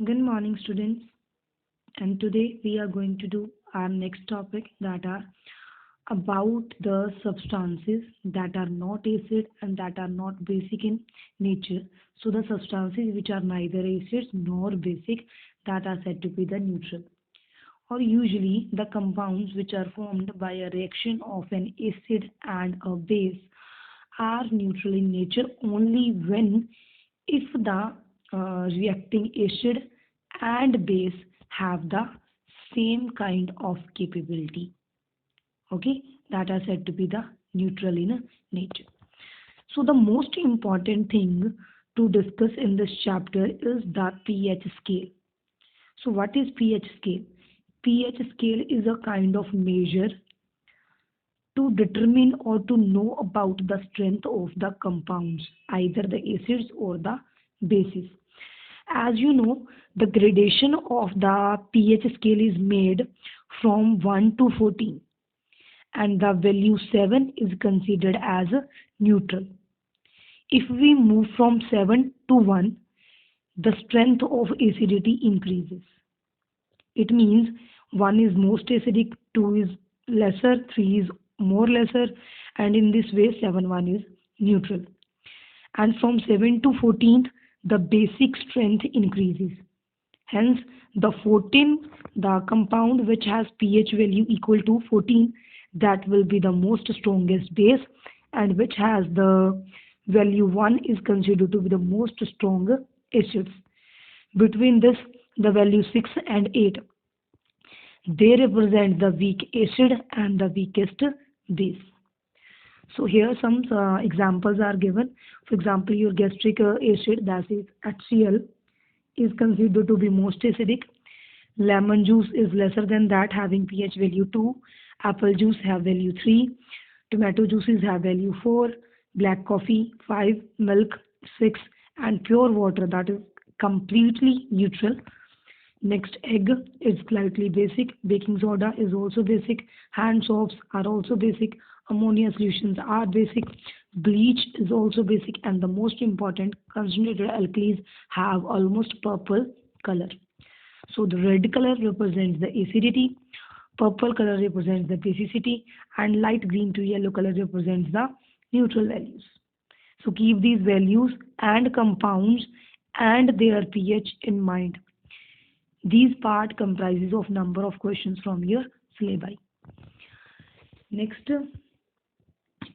Good morning, students. And today we are going to do our next topic that are about the substances that are not acid and that are not basic in nature. So the substances which are neither acids nor basic that are said to be the neutral. Or usually the compounds which are formed by a reaction of an acid and a base are neutral in nature only when if the reacting acid and base have the same kind of capability, okay, that are said to be the neutral in nature. So the most important thing to discuss in this chapter is the pH scale. So what is pH scale? pH scale is a kind of measure to determine or to know about the strength of the compounds, either the acids or the bases. As you know, the gradation of the pH scale is made from 1 to 14, and the value 7 is considered as neutral. If we move from 7 to 1, the strength of acidity increases. It means 1 is most acidic, 2 is lesser, 3 is more lesser, and in this way 7 1 is neutral. And from 7 to 14th, the basic strength increases. Hence, the 14, the compound which has pH value equal to 14, that will be the most strongest base, and which has the value 1 is considered to be the most strong acids. Between this, the value 6 and 8, they represent the weak acid and the weakest base. So here some examples are given. For example, your gastric acid, that is HCl, is considered to be most acidic. Lemon juice is lesser than that, having pH value 2. Apple juice have value 3. Tomato juices have value 4. Black coffee 5. Milk 6. And pure water, that is completely neutral. Next, egg is slightly basic. Baking soda is also basic. Hand soaps are also basic. Ammonia solutions are basic. Bleach is also basic. And the most important, concentrated alkalis have almost purple color. So the red color represents the acidity, purple color represents the basicity, and light green to yellow color represents the neutral values. So keep these values and compounds and their pH in mind. These part comprises of number of questions from your syllabi. Next,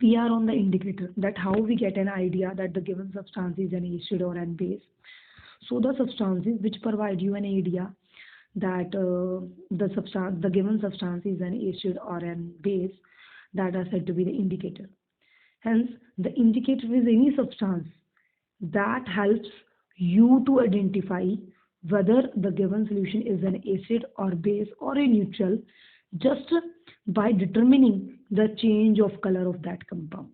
we are on the indicator, that how we get an idea that the given substance is an acid or an base. So the substances which provide you an idea that the given substance is an acid or an base, that are said to be the indicator. Hence, the indicator is any substance that helps you to identify whether the given solution is an acid or base or a neutral just by determining the change of color of that compound.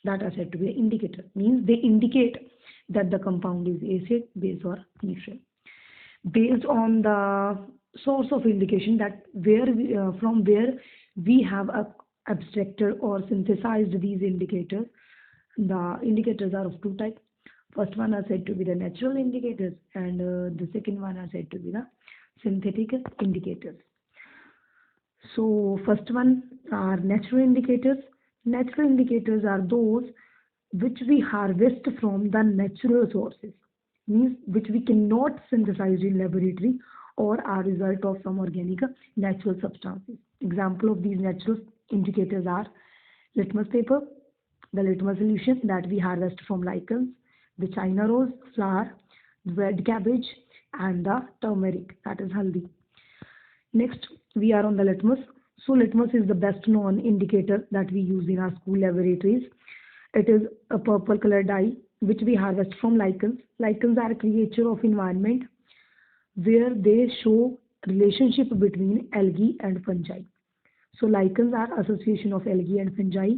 That are said to be an indicator. Means they indicate that the compound is acid, base or neutral. Based on the source of indication, that from where we have abstracted or synthesized these indicators. The indicators are of two types. First one are said to be the natural indicators, and the second one are said to be the synthetic indicators. So first one are natural indicators. Natural indicators are those which we harvest from the natural sources, means which we cannot synthesize in laboratory or are result of some organic natural substances. Example of these natural indicators are litmus paper, the litmus solution that we harvest from lichens, the China rose flower, red cabbage, and the turmeric, that is haldi. Next, we are on the litmus. So litmus is the best known indicator that we use in our school laboratories. It is a purple color dye which we harvest from lichens. Lichens are a creature of environment where they show relationship between algae and fungi. So lichens are association of algae and fungi,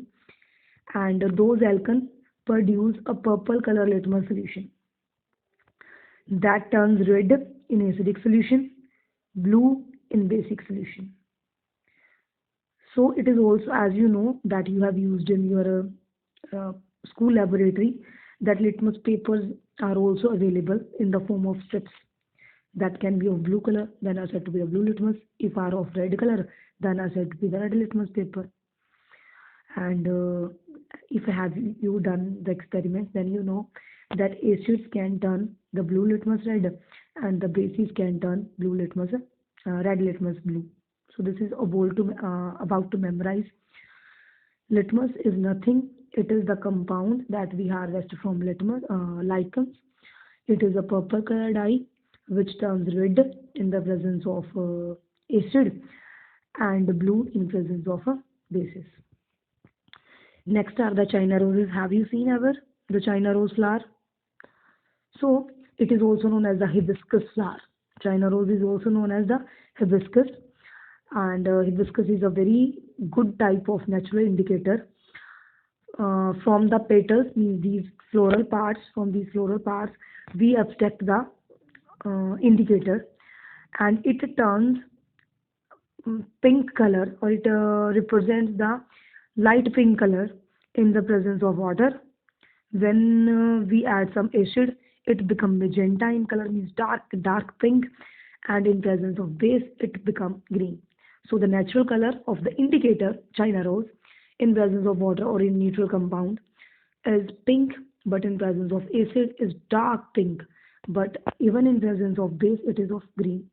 and those alkenes produce a purple color litmus solution that turns red in acidic solution, blue in basic solution. So it is also, as you know, that you have used in your uh, school laboratory, that litmus papers are also available in the form of strips. that can be of blue color, then are said to be a blue litmus. If are of red color, then are said to be the red litmus paper. And if have you done the experiment, then you know that acids can turn the blue litmus red, and the bases can turn blue litmus red litmus blue. So this is about to memorize. Litmus is nothing. It is the compound that we harvest from litmus lichens. It is a purple colored dye which turns red in the presence of acid and blue in presence of a basis. Next are the China roses. Have you seen ever the China rose flower? So it is also known as the hibiscus flower. China rose is also known as the hibiscus, and hibiscus is a very good type of natural indicator. From the petals, means these floral parts, from these floral parts, we abstract the indicator, and it turns pink color, or it represents the light pink color in the presence of water. When we add some acid, it become magenta in color, means dark pink, and in presence of base, it become green. So the natural color of the indicator China rose in presence of water or in neutral compound is pink, but in presence of acid is dark pink, but even in presence of base, it is of green.